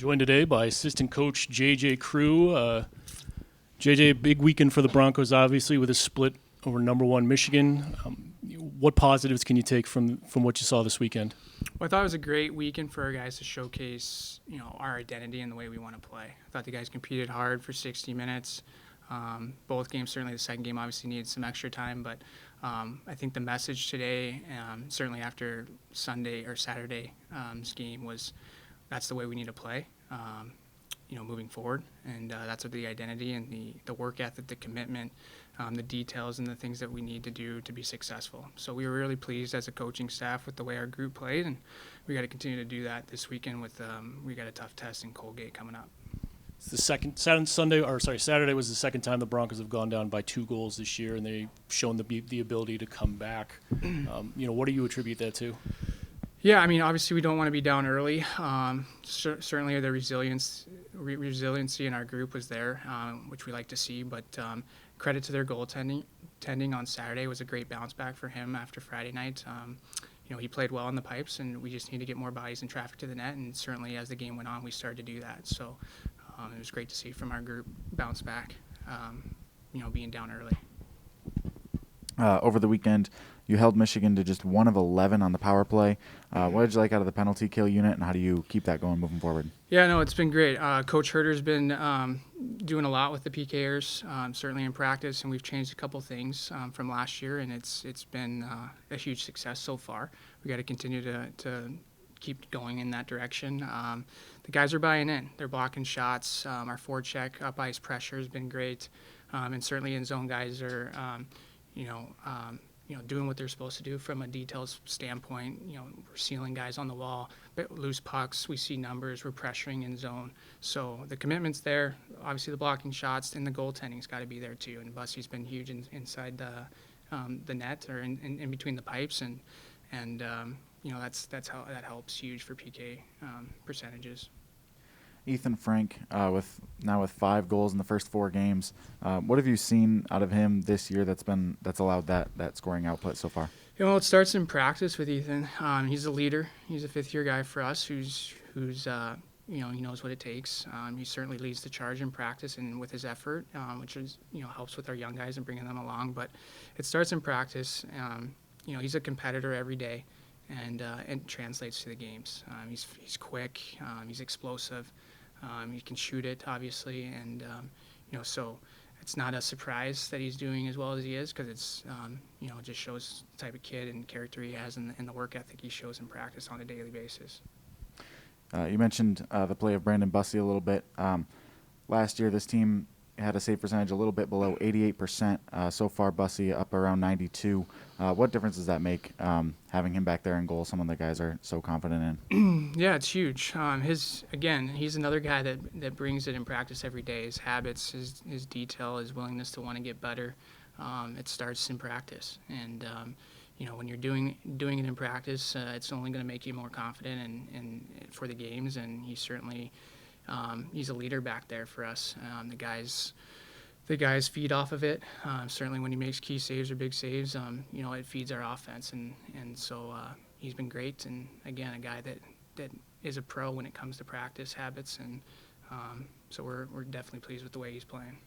Joined today by assistant coach JJ Crew. JJ, big weekend for the Broncos, obviously, with a split over number one Michigan. What positives can you take from what you saw this weekend? Well, I thought it was a great weekend for our guys to showcase, our identity and the way we want to play. I thought the guys competed hard for 60 minutes. Both games, certainly the second game obviously needed some extra time, but I think the message today, certainly after Sunday or Saturday's game, was that's the way we need to play, moving forward. And that's what the identity and the work ethic, the commitment, the details, and the things that we need to do to be successful. So we were really pleased as a coaching staff with the way our group played, and we got to continue to do that this weekend with we got a tough test in Colgate coming up. It's the Saturday was the second time the Broncos have gone down by 2 goals this year, and they've shown the ability to come back. What do you attribute that to? Yeah, I mean, obviously we don't want to be down early. Certainly the resiliency in our group was there, which we like to see. But credit to their goaltending on Saturday was a great bounce back for him after Friday night. He played well in the pipes, and we just need to get more bodies and traffic to the net. And certainly as the game went on, we started to do that. So it was great to see from our group bounce back, being down early. Over the weekend, you held Michigan to just 1 of 11 on the power play. What did you like out of the penalty kill unit, and how do you keep that going moving forward? Yeah, no, it's been great. Coach Herter's been doing a lot with the PKers, certainly in practice, and we've changed a couple things from last year, and it's been a huge success so far. We got to continue to keep going in that direction. The guys are buying in. They're blocking shots. Our forecheck, up ice pressure has been great, and certainly in zone guys are, doing what they're supposed to do from a details standpoint. We're sealing guys on the wall, but loose pucks, we see numbers, we're pressuring in zone. So the commitment's there. Obviously the blocking shots and the goaltending's got to be there too. And Bussey's been huge inside the net or in between the pipes, and that's how that helps huge for PK percentages. Ethan Frank, with 5 goals in the first 4 games, what have you seen out of him this year that's allowed that scoring output so far? It starts in practice with Ethan. He's a leader. He's a 5th-year guy for us who's he knows what it takes. He certainly leads the charge in practice and with his effort, which is helps with our young guys and bringing them along. But it starts in practice. He's a competitor every day, and it translates to the games. He's quick. He's explosive. He can shoot it, obviously, and so it's not a surprise that he's doing as well as he is, because it's it just shows the type of kid and character he has and the work ethic he shows in practice on a daily basis. You mentioned the play of Brandon Bussey a little bit. Last year, this team had a save percentage a little bit below 88%. So far, Bussey up around 92. What difference does that make, having him back there in goal, someone the guys are so confident in? Yeah, it's huge. He's another guy that brings it in practice every day. His habits, his detail, his willingness to want to get better. It starts in practice. And, when you're doing it in practice, it's only going to make you more confident and for the games. And he's certainly he's a leader back there for us. The guys feed off of it. Certainly when he makes key saves or big saves, it feeds our offense. And so he's been great. And, again, a guy that is a pro when it comes to practice habits. And so we're definitely pleased with the way he's playing.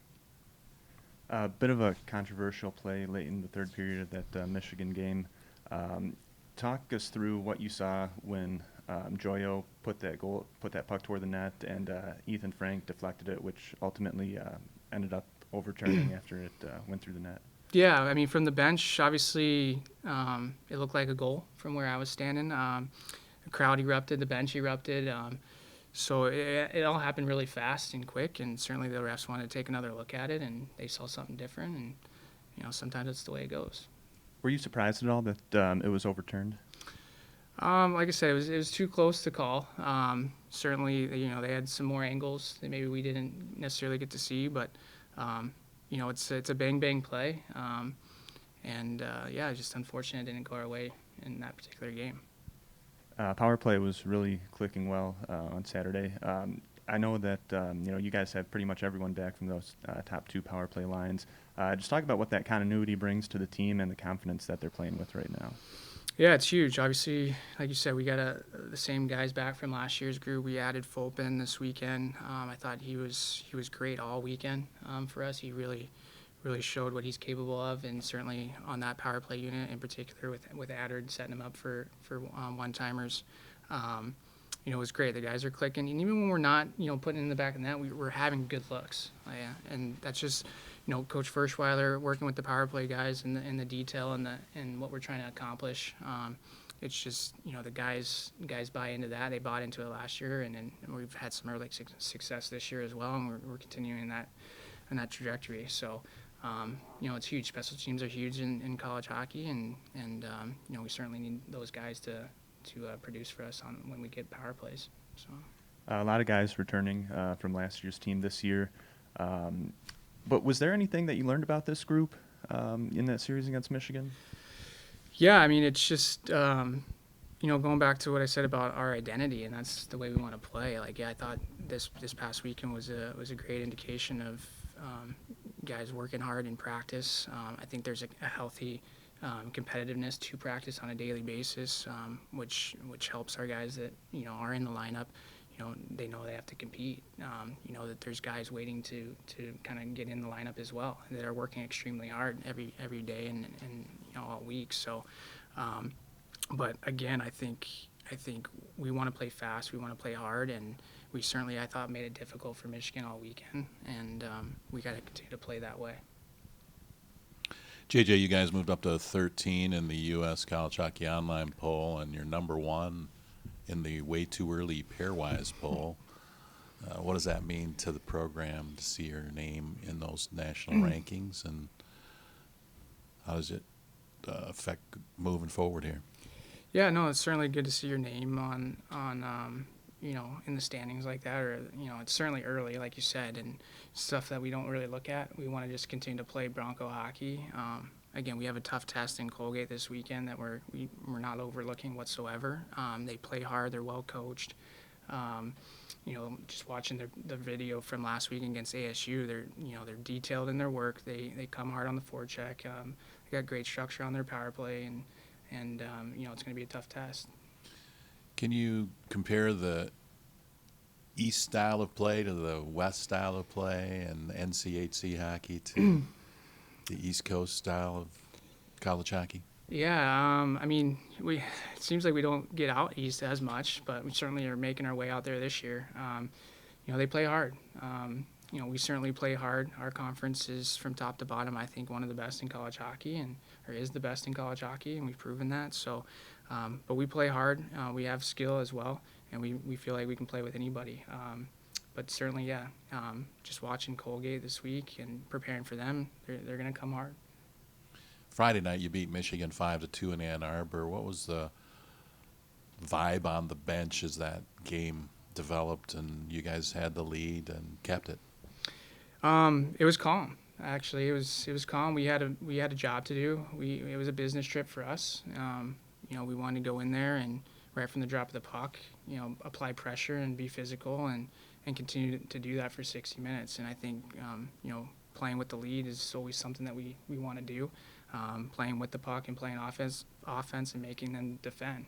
A bit of a controversial play late in the third period of that Michigan game. Talk us through what you saw when Joyo put that puck toward the net, and Ethan Frank deflected it, which ultimately ended up overturning after it went through the net. Yeah, I mean, from the bench, obviously it looked like a goal from where I was standing. The crowd erupted, the bench erupted. So it all happened really fast and quick, and certainly the refs wanted to take another look at it, and they saw something different, and sometimes that's the way it goes. Were you surprised at all that it was overturned? Like I said, it was too close to call. Certainly, they had some more angles that maybe we didn't necessarily get to see, but it's a bang play, and it's just unfortunate it didn't go our way in that particular game. Power play was really clicking well on Saturday. I know that you guys have pretty much everyone back from those top 2 power play lines. Just talk about what that continuity brings to the team and the confidence that they're playing with right now. Yeah, it's huge. Obviously, like you said, we got the same guys back from last year's group. We added Fulpen this weekend. I thought he was great all weekend for us. He really showed what he's capable of, and certainly on that power play unit in particular with Addard setting him up for one timers. It was great. The guys are clicking, and even when we're not, putting it in the back of the net, we're having good looks. Yeah, and that's just, Coach Furschweiler working with the power play guys and the detail and what we're trying to accomplish. It's just, the guys buy into that. They bought into it last year, and we've had some early success this year as well, and we're continuing in that trajectory. So, it's huge. Special teams are huge in college hockey, and we certainly need those guys to produce for us when we get power plays. So A lot of guys returning from last year's team this year. But was there anything that you learned about this group in that series against Michigan? Yeah, I mean, it's just going back to what I said about our identity, and that's the way we want to play. Like, yeah, I thought this past weekend was a great indication of guys working hard in practice. I think there's a healthy competitiveness to practice on a daily basis, which helps our guys that are in the lineup. They know they have to compete. That there's guys waiting to kind of get in the lineup as well that are working extremely hard every day and all week. So, but again, I think we want to play fast. We want to play hard, and we certainly, I thought, made it difficult for Michigan all weekend, and we got to continue to play that way. JJ, you guys moved up to 13 in the U.S. College Hockey Online poll, and you're number 1 in the way too early pairwise poll. What does that mean to the program to see your name in those national rankings, and how does it affect moving forward here? Yeah, no, it's certainly good to see your name on in the standings like that, or it's certainly early, like you said, and stuff that we don't really look at. We want to just continue to play Bronco hockey. Again, we have a tough test in Colgate this weekend that we're not overlooking whatsoever. They play hard. They're well coached. Just watching the video from last week against ASU, they're detailed in their work. They come hard on the forecheck. They got great structure on their power play, and it's going to be a tough test. Can you compare the East style of play to the West style of play, and NCHC hockey to the East Coast style of college hockey? Yeah, I mean, it seems like we don't get out east as much, but we certainly are making our way out there this year. They play hard. We certainly play hard. Our conference is, from top to bottom, I think, one of the best in college hockey, or is the best in college hockey, and we've proven that. So, but we play hard. We have skill as well, and we feel like we can play with anybody. But certainly, yeah, just watching Colgate this week and preparing for them, they're going to come hard. Friday night, you beat Michigan 5-2 in Ann Arbor. What was the vibe on the bench as that game developed and you guys had the lead and kept it? It was calm. Actually, it was calm. We had a job to do. It was a business trip for us. We wanted to go in there and right from the drop of the puck, apply pressure and be physical and continue to do that for 60 minutes. And I think playing with the lead is always something that we want to do. Playing with the puck and playing offense and making them defend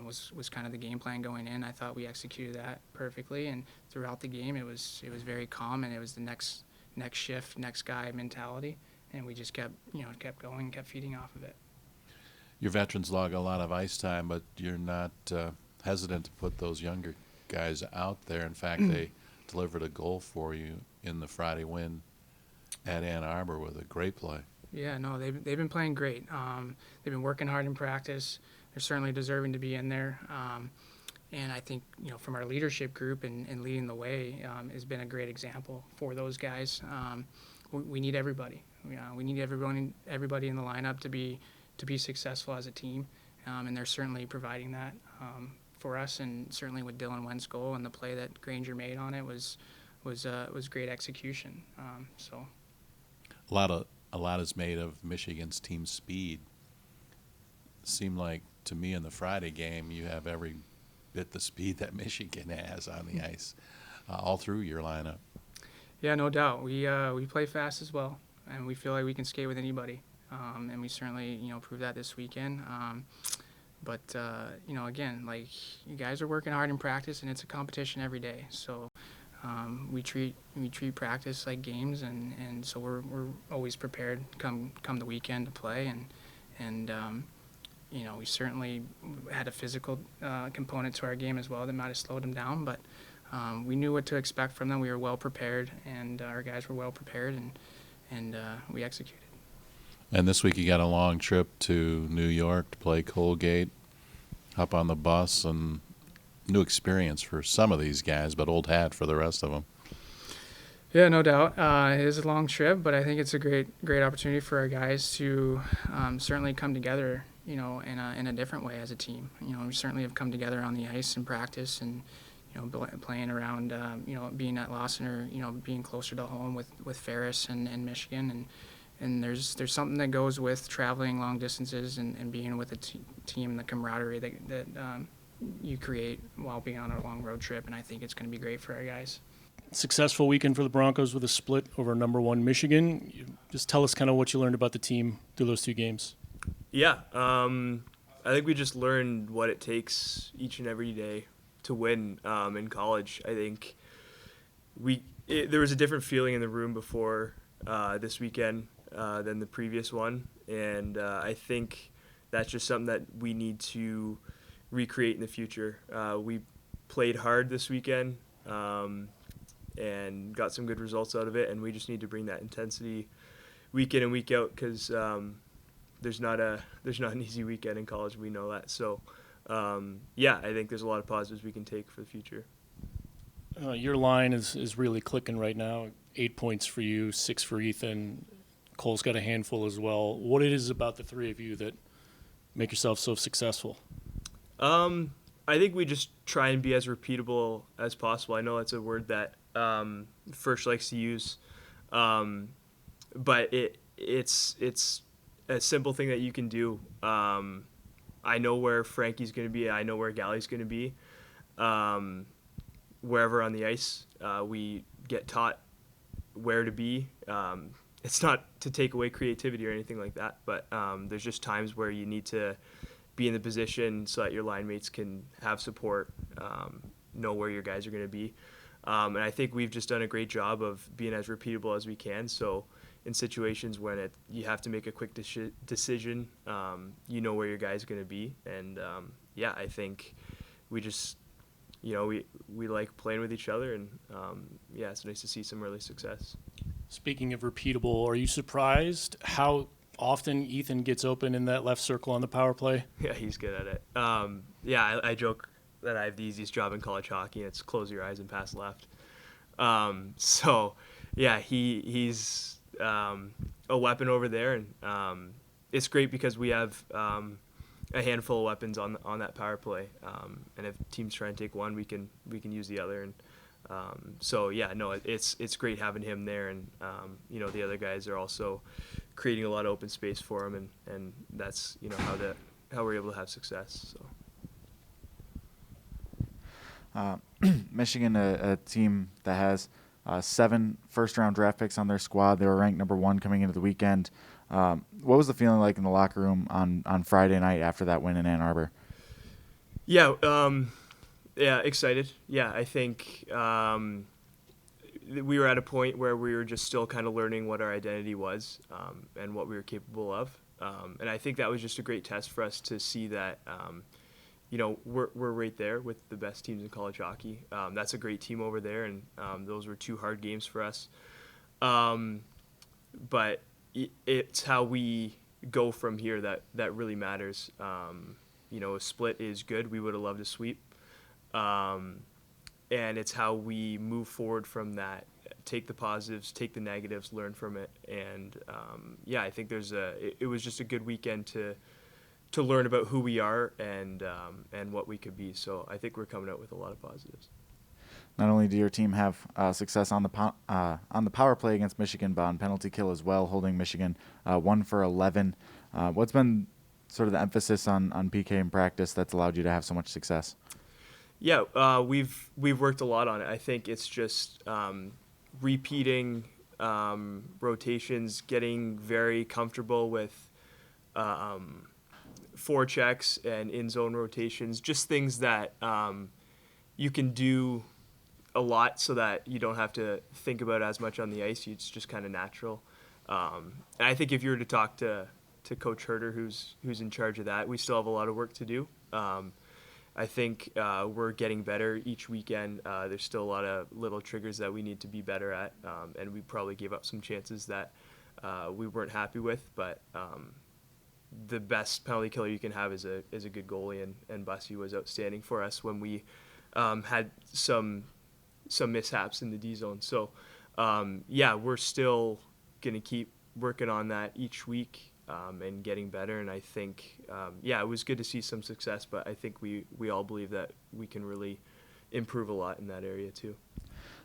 was kind of the game plan going in. I thought we executed that perfectly, and throughout the game it was very calm, and it was the next shift, next guy mentality, and we just kept going, kept feeding off of it. Your veterans log a lot of ice time, but you're not hesitant to put those younger guys out there. In fact, they delivered a goal for you in the Friday win at Ann Arbor with a great play. Yeah, no, they've been playing great. They've been working hard in practice. They're certainly deserving to be in there. And I think, from our leadership group and leading the way has been a great example for those guys. We need everybody. We need everybody in the lineup to be successful as a team. And they're certainly providing that for us. And certainly with Dylan Wentz' goal and the play that Granger made on it was great execution. So a lot is made of Michigan's team speed. Seemed like to me in the Friday game you have every bit the speed that Michigan has on the ice all through your lineup. Yeah, no doubt. We play fast as well, and we feel like we can skate with anybody. And we certainly proved that this weekend. But again, like, you guys are working hard in practice, and it's a competition every day. So we treat practice like games, and so we're always prepared come the weekend to play, and we certainly had a physical component to our game as well that might have slowed them down, but we knew what to expect from them. We were well prepared, and our guys were well prepared, and we executed. And this week you got a long trip to New York to play Colgate, hop on the bus, and new experience for some of these guys, but old hat for the rest of them. Yeah, no doubt. It is a long trip, but I think it's a great opportunity for our guys to certainly come together, in a different way as a team. We certainly have come together on the ice in practice, and playing around, being at Lawson, or being closer to home with Ferris and Michigan, and there's something that goes with traveling long distances and being with a team, the camaraderie that you create while being on a long road trip, and I think it's going to be great for our guys. Successful weekend for the Broncos with a split over #1 Michigan. Just tell us kind of what you learned about the team through those two games. Yeah, I think we just learned what it takes each and every day to win in college. I think there was a different feeling in the room before this weekend than the previous one, and I think that's just something that we need to recreate in the future. We played hard this weekend and got some good results out of it, and we just need to bring that intensity week in and week out, because there's not an easy weekend in college. We know that. So I think there's a lot of positives we can take for the future. Your line is really clicking right now. 8 points for you, 6 for Ethan. Cole's got a handful as well. What it is about the three of you that make yourself so successful? I think we just try and be as repeatable as possible. I know that's a word that Firsch likes to use, but it's a simple thing that you can do. I know where Frankie's going to be. I know where Gally's going to be. Wherever on the ice, we get taught where to be. It's not to take away creativity or anything like that, but there's just times where you need to be in the position so that your line mates can have support, know where your guys are going to be. And I think we've just done a great job of being as repeatable as we can. So in situations when you have to make a quick decision, you know where your guys are going to be. And I think we just, we like playing with each other, and it's nice to see some early success. Speaking of repeatable, are you surprised how often Ethan gets open in that left circle on the power play? Yeah, he's good at it. I joke that I have the easiest job in college hockey, and it's close your eyes and pass left. He's a weapon over there, and it's great because we have a handful of weapons on that power play, and if teams try and take one, we can use the other, and it's great having him there, and the other guys are also creating a lot of open space for him, and that's how we're able to have success. So. Michigan, a team that has 7 first-round draft picks on their squad. They were ranked #1 coming into the weekend. What was the feeling like in the locker room on Friday night after that win in Ann Arbor? Excited. Yeah, I think we were at a point where we were just still kind of learning what our identity was and what we were capable of. And I think that was just a great test for us to see that, we're right there with the best teams in college hockey. That's a great team over there, and those were 2 hard games for us. But it's how we go from here that really matters. A split is good. We would have loved a sweep. And it's how we move forward from that, take the positives, take the negatives, learn from it. And I think it was just a good weekend to learn about who we are and what we could be. So I think we're coming out with a lot of positives. Not only do your team have success on the power play against Michigan, but on penalty kill as well, holding Michigan 1 for 11. What's been sort of the emphasis on PK in practice that's allowed you to have so much success? Yeah, we've worked a lot on it. I think it's just repeating rotations, getting very comfortable with forechecks and in zone rotations, just things that you can do a lot so that you don't have to think about it as much on the ice. It's just kind of natural. And I think if you were to talk to Coach Herter, who's in charge of that, we still have a lot of work to do. I think we're getting better each weekend. There's still a lot of little triggers that we need to be better at, and we probably gave up some chances that we weren't happy with. But the best penalty killer you can have is a good goalie, and Bussy was outstanding for us when we had some mishaps in the D zone. So we're still gonna keep working on that each week. And getting better, and I think, it was good to see some success, but I think we all believe that we can really improve a lot in that area too.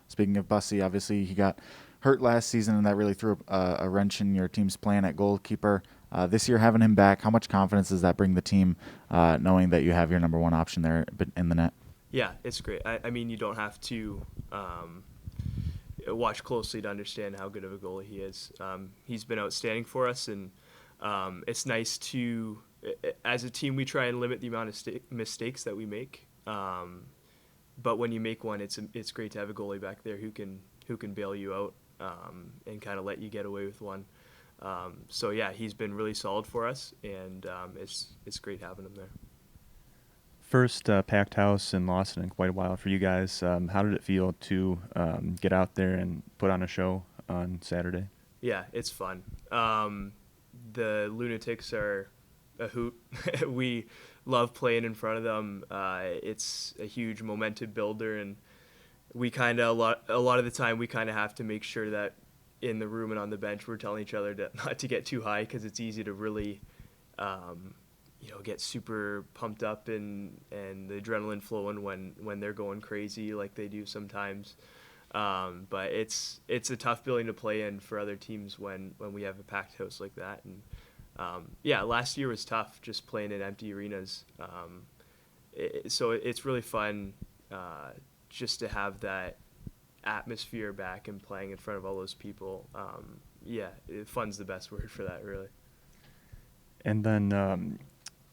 Speaking of Bussy, obviously he got hurt last season, and that really threw a wrench in your team's plan at goalkeeper. This year, having him back, how much confidence does that bring the team, knowing that you have your number one option there in the net? Yeah, it's great. I mean, you don't have to watch closely to understand how good of a goalie he is. He's been outstanding for us, and it's nice to, as a team, we try and limit the amount of mistakes that we make. But when you make one, it's great to have a goalie back there who can bail you out and kind of let you get away with one. He's been really solid for us, and it's great having him there. First packed house in Lawson in quite a while for you guys. How did it feel to get out there and put on a show on Saturday? Yeah, it's fun. The Lunatics are a hoot. We love playing in front of them. It's a huge momentum builder, and we kind of a lot of the time we kind of have to make sure that in the room and on the bench we're telling each other not to get too high, because it's easy to really get super pumped up and the adrenaline flowing when they're going crazy like they do sometimes. But it's a tough building to play in for other teams when we have a packed house like that. And last year was tough just playing in empty arenas. So it's really fun just to have that atmosphere back and playing in front of all those people. Fun's the best word for that, really. And then,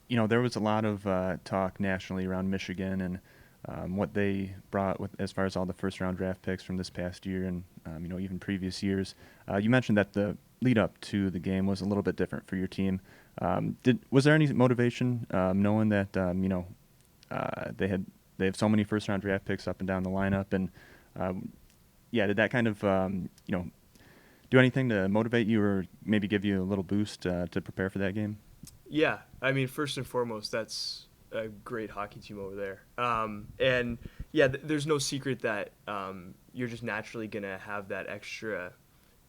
there was a lot of talk nationally around Michigan and what they brought as far as all the first-round draft picks from this past year and, even previous years. You mentioned that the lead-up to the game was a little bit different for your team. Was there any motivation knowing that, they have so many first-round draft picks up and down the lineup? And, did that kind of, do anything to motivate you or maybe give you a little boost to prepare for that game? Yeah, I mean, first and foremost, that's a great hockey team over there. There's no secret that you're just naturally going to have that extra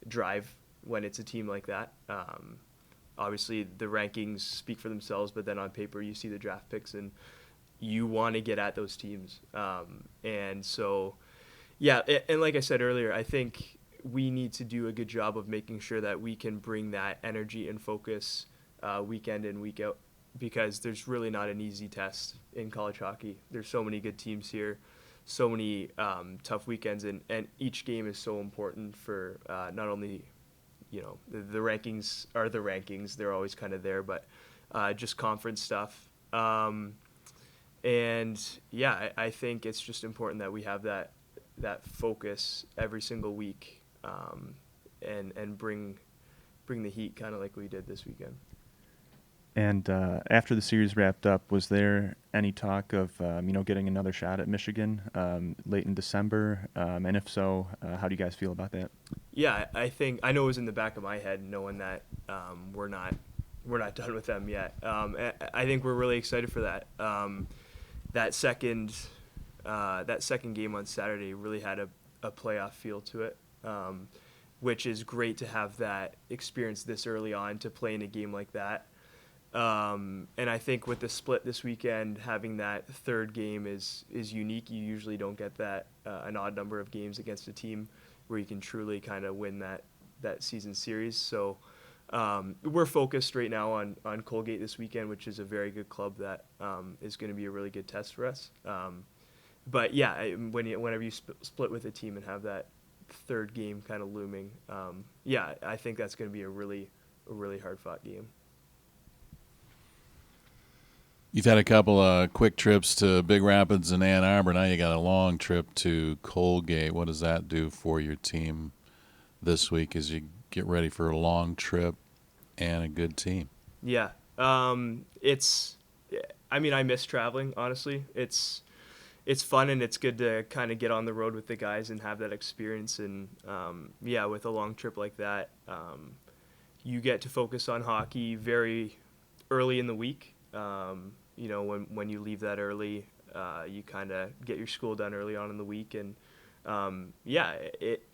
drive when it's a team like that. Obviously, the rankings speak for themselves, but then on paper, you see the draft picks, and you want to get at those teams. And like I said earlier, I think we need to do a good job of making sure that we can bring that energy and focus week in and week out, because there's really not an easy test in college hockey. There's so many good teams here, so many tough weekends, and each game is so important for not only, the rankings are the rankings, they're always kind of there, but just conference stuff. I think it's just important that we have that focus every single week and bring the heat kind of like we did this weekend. And after the series wrapped up, was there any talk of getting another shot at Michigan late in December? And if so, how do you guys feel about that? Yeah, I know it was in the back of my head, knowing that we're not done with them yet. I think we're really excited for that. That second game on Saturday really had a playoff feel to it, which is great to have that experience this early on, to play in a game like that. And I think with the split this weekend, having that third game is unique. You usually don't get that an odd number of games against a team where you can truly kind of win that season series. So we're focused right now on Colgate this weekend, which is a very good club that is going to be a really good test for us. Whenever you split with a team and have that third game kind of looming, I think that's going to be a really hard-fought game. You've had a couple of quick trips to Big Rapids and Ann Arbor. Now you got a long trip to Colgate. What does that do for your team this week as you get ready for a long trip and a good team? Yeah. I mean, I miss traveling, honestly. It's fun, and it's good to kind of get on the road with the guys and have that experience. And yeah, with a long trip like that, you get to focus on hockey very early in the week. You know, when you leave that early, you kind of get your school done early on in the week. And yeah,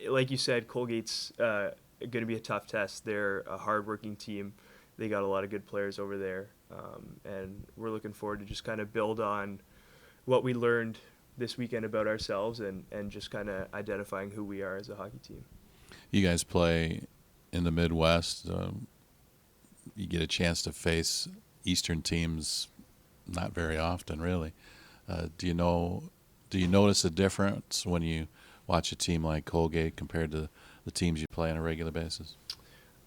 like you said, Colgate's going to be a tough test. They're a hardworking team. They got a lot of good players over there. And we're looking forward to just kind of build on what we learned this weekend about ourselves and just kind of identifying who we are as a hockey team. You guys play in the Midwest. You get a chance to face Eastern teams not very often, really. Do you notice a difference when you watch a team like Colgate compared to the teams you play on a regular basis?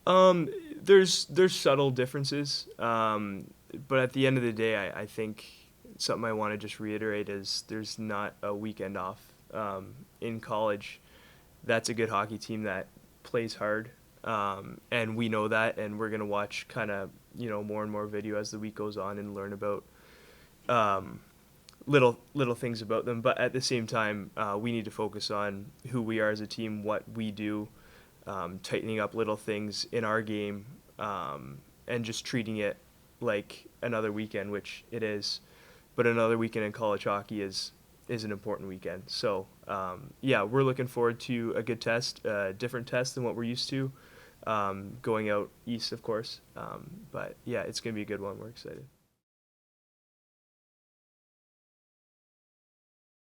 There's subtle differences, but at the end of the day, I think something I want to just reiterate is there's not a weekend off. In college, that's a good hockey team that plays hard, and we know that, and we're going to watch kind of, you know, more and more video as the week goes on and learn about little things about them. But at the same time, we need to focus on who we are as a team, what we do, tightening up little things in our game, and just treating it like another weekend, which it is. But another weekend in college hockey is an important weekend. So yeah, we're looking forward to a good test, a different test than what we're used to, going out east, of course. But yeah, it's going to be a good one. We're excited.